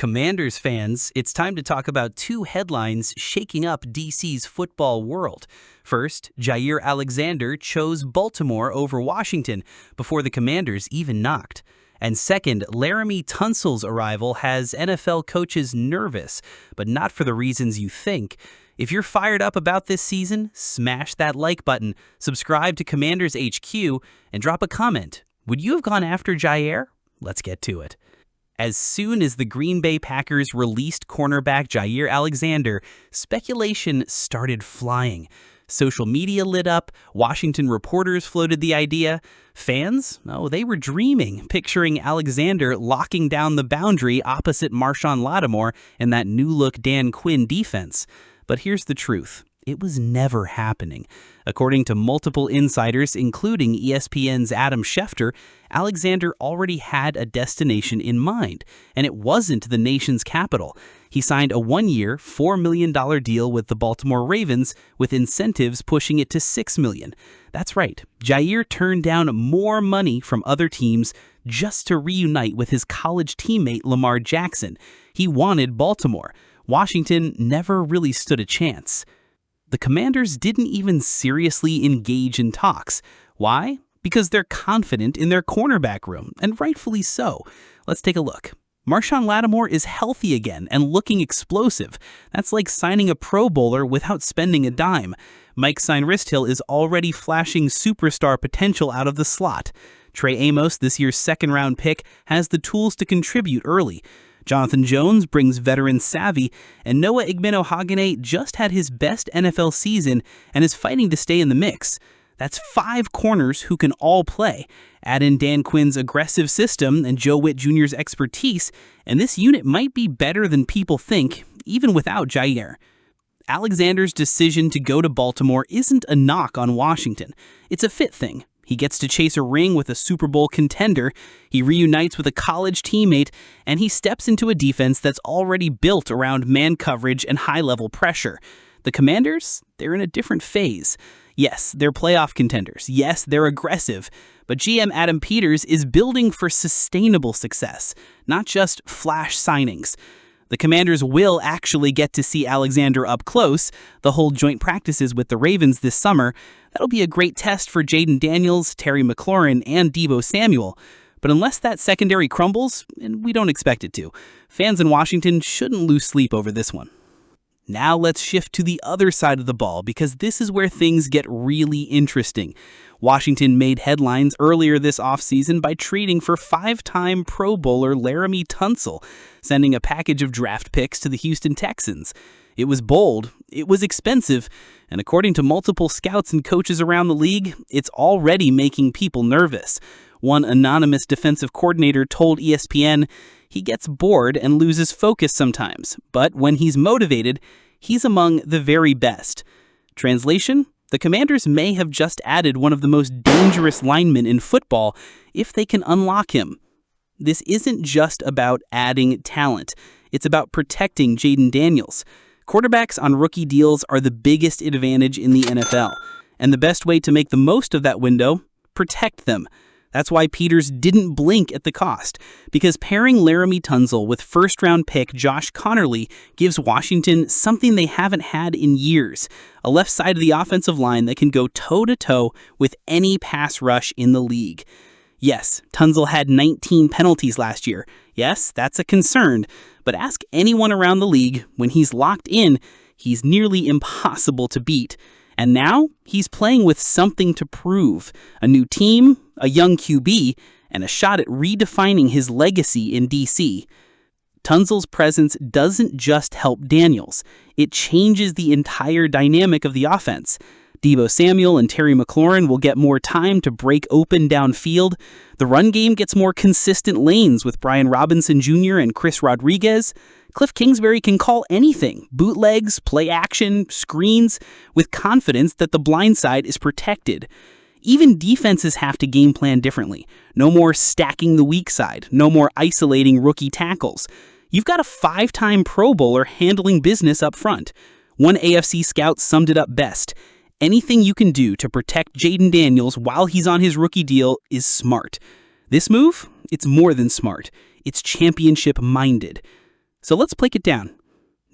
Commanders fans, it's time to talk about two headlines shaking up DC's football world. First, Jaire Alexander chose Baltimore over Washington before the Commanders even knocked. And second, Laramie Tunsil's arrival has NFL coaches nervous, but not for the reasons you think. If you're fired up about this season, smash that like button, subscribe to Commanders HQ, and drop a comment. Would you have gone after Jaire? Let's get to it. As soon as the Green Bay Packers released cornerback Jaire Alexander, speculation started flying. Social media lit up, Washington reporters floated the idea. Fans? Oh, they were dreaming, picturing Alexander locking down the boundary opposite Marshon Lattimore and that new-look Dan Quinn defense. But here's the truth. It was never happening. According to multiple insiders, including ESPN's Adam Schefter, Alexander already had a destination in mind, and it wasn't the nation's capital. He signed a one-year, $4 million deal with the Baltimore Ravens, with incentives pushing it to $6 million. That's right, Jaire turned down more money from other teams just to reunite with his college teammate Lamar Jackson. He wanted Baltimore. Washington never really stood a chance. The Commanders didn't even seriously engage in talks. Why? Because they're confident in their cornerback room, and rightfully so. Let's take a look. Marshon Lattimore is healthy again and looking explosive. That's like signing a Pro Bowler without spending a dime. Mike Sainristil is already flashing superstar potential out of the slot. Trey Amos, this year's second-round pick, has the tools to contribute early. Jonathan Jones brings veteran savvy, and Noah Igbinoghene just had his best NFL season and is fighting to stay in the mix. That's 5 corners who can all play. Add in Dan Quinn's aggressive system and Joe Witt Jr.'s expertise, and this unit might be better than people think, even without Jaire. Alexander's decision to go to Baltimore isn't a knock on Washington. It's a fit thing. He gets to chase a ring with a Super Bowl contender, he reunites with a college teammate, and he steps into a defense that's already built around man coverage and high-level pressure. The Commanders? They're in a different phase. Yes, they're playoff contenders. Yes, they're aggressive. But GM Adam Peters is building for sustainable success, not just flash signings. The Commanders will actually get to see Alexander up close. They'll hold joint practices with the Ravens this summer. That'll be a great test for Jayden Daniels, Terry McLaurin, and Deebo Samuel. But unless that secondary crumbles, and we don't expect it to, fans in Washington shouldn't lose sleep over this one. Now let's shift to the other side of the ball, because this is where things get really interesting. Washington made headlines earlier this offseason by trading for 5-time Pro Bowler Laramie Tunsil, sending a package of draft picks to the Houston Texans. It was bold, it was expensive, and according to multiple scouts and coaches around the league, it's already making people nervous. One anonymous defensive coordinator told ESPN, "He gets bored and loses focus sometimes, but when he's motivated, he's among the very best." Translation? The Commanders may have just added one of the most dangerous linemen in football if they can unlock him. This isn't just about adding talent. It's about protecting Jayden Daniels. Quarterbacks on rookie deals are the biggest advantage in the NFL, and the best way to make the most of that window, protect them. That's why Peters didn't blink at the cost, because pairing Laramie Tunsil with first-round pick Josh Conerly gives Washington something they haven't had in years, a left side of the offensive line that can go toe-to-toe with any pass rush in the league. Yes, Tunsil had 19 penalties last year. Yes, that's a concern, but ask anyone around the league, when he's locked in, he's nearly impossible to beat. And now, he's playing with something to prove. A new team, a young QB, and a shot at redefining his legacy in DC. Tunsil's presence doesn't just help Daniels. It changes the entire dynamic of the offense. Deebo Samuel and Terry McLaurin will get more time to break open downfield. The run game gets more consistent lanes with Brian Robinson Jr. and Chris Rodriguez. Cliff Kingsbury can call anything, bootlegs, play action, screens, with confidence that the blind side is protected. Even defenses have to game plan differently. No more stacking the weak side, no more isolating rookie tackles. You've got a 5-time Pro Bowler handling business up front. One AFC scout summed it up best. Anything you can do to protect Jayden Daniels while he's on his rookie deal is smart. This move, it's more than smart. It's championship-minded. So let's break it down.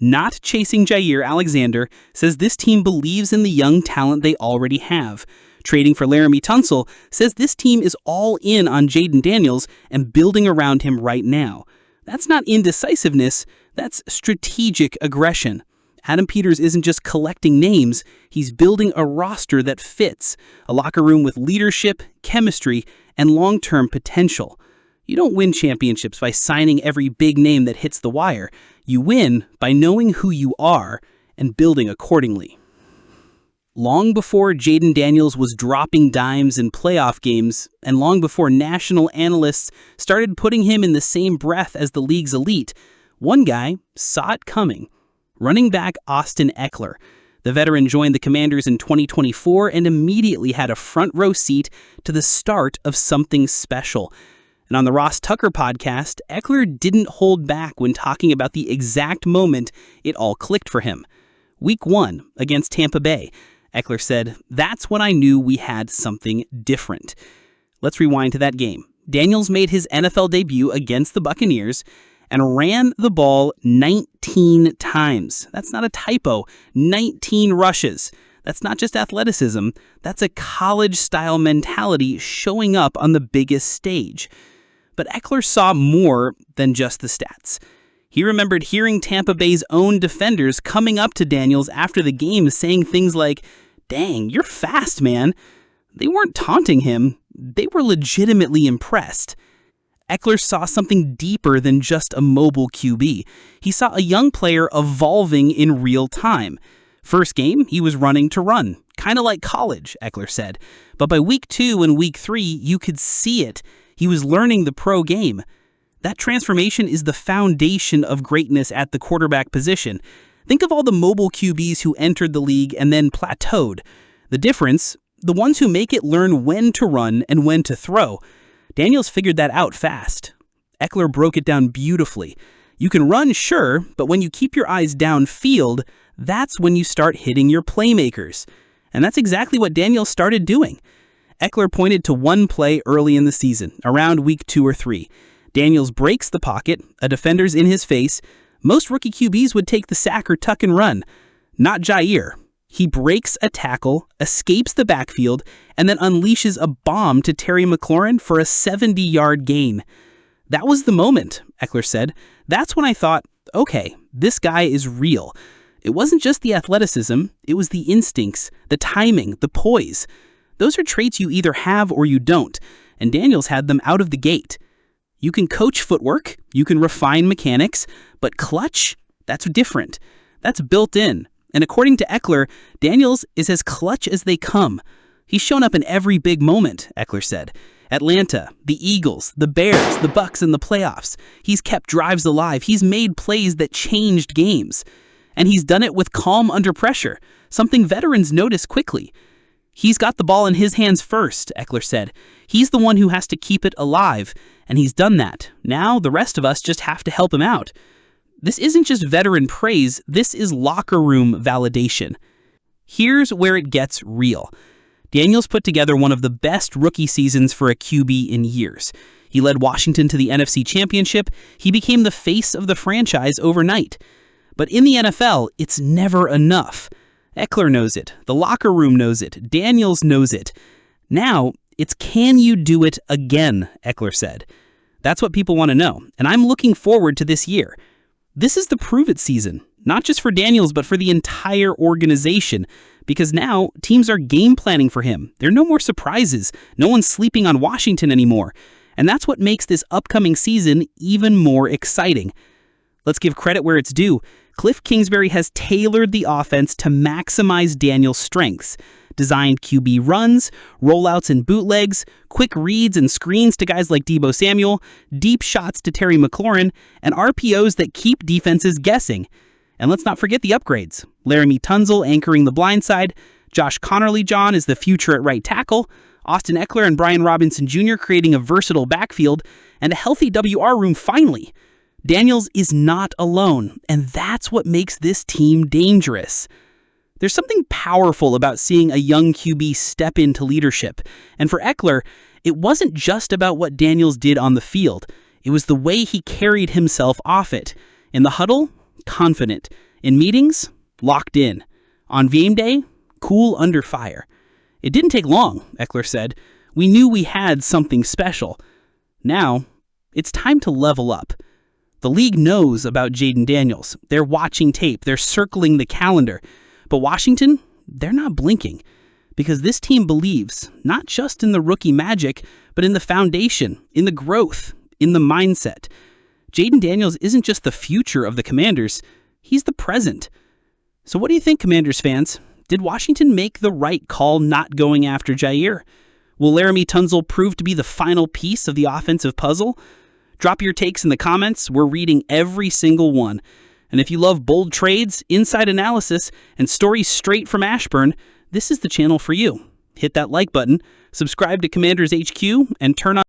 Not chasing Jaire Alexander says this team believes in the young talent they already have. Trading for Laramie Tunsil says this team is all in on Jayden Daniels and building around him right now. That's not indecisiveness, that's strategic aggression. Adam Peters isn't just collecting names, he's building a roster that fits, a locker room with leadership, chemistry, and long-term potential. You don't win championships by signing every big name that hits the wire. You win by knowing who you are and building accordingly. Long before Jayden Daniels was dropping dimes in playoff games, and long before national analysts started putting him in the same breath as the league's elite, one guy saw it coming. Running back Austin Ekeler. The veteran joined the Commanders in 2024 and immediately had a front row seat to the start of something special. And on the Ross Tucker podcast, Ekeler didn't hold back when talking about the exact moment it all clicked for him. Week 1 against Tampa Bay. Ekeler said, "That's when I knew we had something different." Let's rewind to that game. Daniels made his NFL debut against the Buccaneers and ran the ball 19 times. That's not a typo. 19 rushes. That's not just athleticism. That's a college-style mentality showing up on the biggest stage. But Ekeler saw more than just the stats. He remembered hearing Tampa Bay's own defenders coming up to Daniels after the game saying things like, "Dang, you're fast, man." They weren't taunting him. They were legitimately impressed. Ekeler saw something deeper than just a mobile QB. He saw a young player evolving in real time. First game, he was running to run, kind of like college, Ekeler said. But by week 2 and week 3, you could see it. He was learning the pro game. That transformation is the foundation of greatness at the quarterback position. Think of all the mobile QBs who entered the league and then plateaued. The difference, the ones who make it learn when to run and when to throw. Daniels figured that out fast. Ekeler broke it down beautifully. You can run, sure, but when you keep your eyes downfield, that's when you start hitting your playmakers. And that's exactly what Daniels started doing. Ekeler pointed to one play early in the season, around week 2 or 3. Daniels breaks the pocket, a defender's in his face. Most rookie QBs would take the sack or tuck and run. Not Jaire. He breaks a tackle, escapes the backfield, and then unleashes a bomb to Terry McLaurin for a 70-yard gain. That was the moment, Ekeler said. That's when I thought, okay, this guy is real. It wasn't just the athleticism, it was the instincts, the timing, the poise. Those are traits you either have or you don't, and Daniels had them out of the gate. You can coach footwork, you can refine mechanics, but clutch, that's different. That's built in. And according to Ekeler, Daniels is as clutch as they come. He's shown up in every big moment, Ekeler said. Atlanta, the Eagles, the Bears, the Bucs in the playoffs. He's kept drives alive. He's made plays that changed games. And he's done it with calm under pressure, something veterans notice quickly. He's got the ball in his hands first, Ekeler said. He's the one who has to keep it alive, and he's done that. Now the rest of us just have to help him out. This isn't just veteran praise, this is locker room validation. Here's where it gets real. Daniels put together one of the best rookie seasons for a QB in years. He led Washington to the NFC Championship. He became the face of the franchise overnight. But in the NFL, it's never enough. Ekeler knows it. The locker room knows it. Daniels knows it. Now, it's can you do it again, Ekeler said. That's what people want to know, and I'm looking forward to this year. This is the prove-it season, not just for Daniels, but for the entire organization, because now teams are game planning for him. There are no more surprises. No one's sleeping on Washington anymore. And that's what makes this upcoming season even more exciting. Let's give credit where it's due. Cliff Kingsbury has tailored the offense to maximize Daniels' strengths. Designed QB runs, rollouts and bootlegs, quick reads and screens to guys like Deebo Samuel, deep shots to Terry McLaurin, and RPOs that keep defenses guessing. And let's not forget the upgrades. Laramie Tunsil anchoring the blind side, Josh Connerly-John is the future at right tackle, Austin Ekeler and Brian Robinson Jr. creating a versatile backfield, and a healthy WR room finally. Daniels is not alone, and that's what makes this team dangerous. There's something powerful about seeing a young QB step into leadership. And for Ekeler, it wasn't just about what Daniels did on the field. It was the way he carried himself off it. In the huddle, confident. In meetings, locked in. On game day, cool under fire. It didn't take long, Eckler said. We knew we had something special. Now, it's time to level up. The league knows about Jayden Daniels. They're watching tape. They're circling the calendar. But Washington, they're not blinking. Because this team believes not just in the rookie magic, but in the foundation, in the growth, in the mindset. Jayden Daniels isn't just the future of the Commanders, he's the present. So what do you think, Commanders fans? Did Washington make the right call not going after Jaire? Will Laramie Tunsil prove to be the final piece of the offensive puzzle? Drop your takes in the comments. We're reading every single one. And if you love bold trades, inside analysis, and stories straight from Ashburn, this is the channel for you. Hit that like button, subscribe to Commanders HQ, and turn on